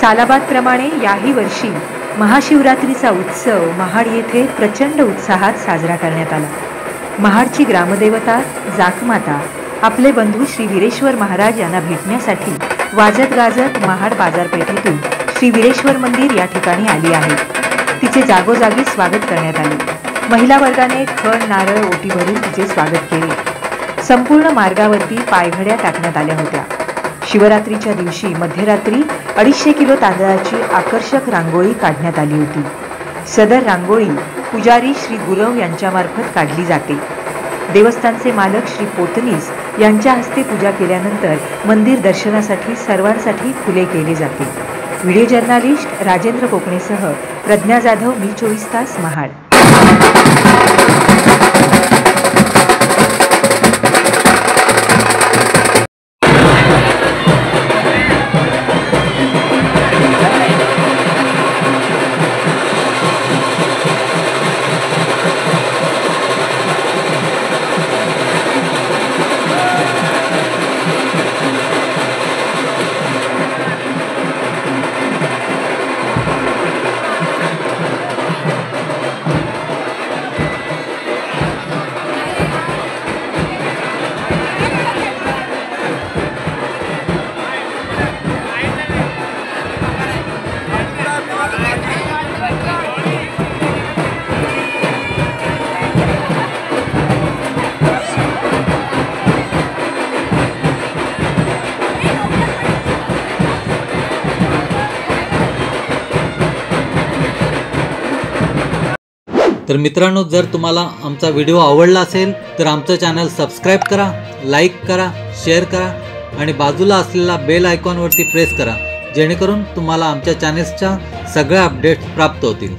सालाबादप्रमाणे याही वर्षी महाशिवरात्रीचा उत्सव महाड येथे प्रचंड उत्साहात साजरा करण्यात आला। महाडची ग्रामदेवता जाकमाता आपले बंधू श्री वीरेश्वर महाराज यांना भेटण्यासाठी वाजत गाजत महाड बाजारपेठेतून श्री वीरेश्वर मंदिर या ठिकाणी आली आहे। तिचे जागोजागी स्वागत करण्यात आले। महिला वर्गाने खण नारळ ओटी भरून तिचे स्वागत केले। संपूर्ण मार्गावरती पायघड्या टाकण्यात आल्या होत्या। शिवरात्रीच्या दिवशी मध्यरात्री 250 किलो तांदळाची आकर्षक रांगोळी काढण्यात आली होती। सदर रांगोळी पुजारी श्री गुरव यांच्यामार्फत काढली जाते। देवस्थानचे मालक श्री पोतनीस यांच्या हस्ते पूजा केल्यानंतर मंदिर दर्शनासाठी सर्वांसाठी खुले केले जाते। व्हिडिओ जर्नलिस्ट राजेंद्र कोकणेसह प्रज्ञा जाधव, मी 24 तास, महाड। तर मित्रांनो, जर तुम्हाला आमचा व्हिडिओ आवडला असेल तर आमचं चॅनल सबस्क्राईब करा, लाईक करा, शेअर करा आणि बाजूला असलेला बेल आयकॉनवरती प्रेस करा, जेणेकरून तुम्हाला आमच्या चॅनल्सच्या सगळ्या अपडेट्स प्राप्त होतील।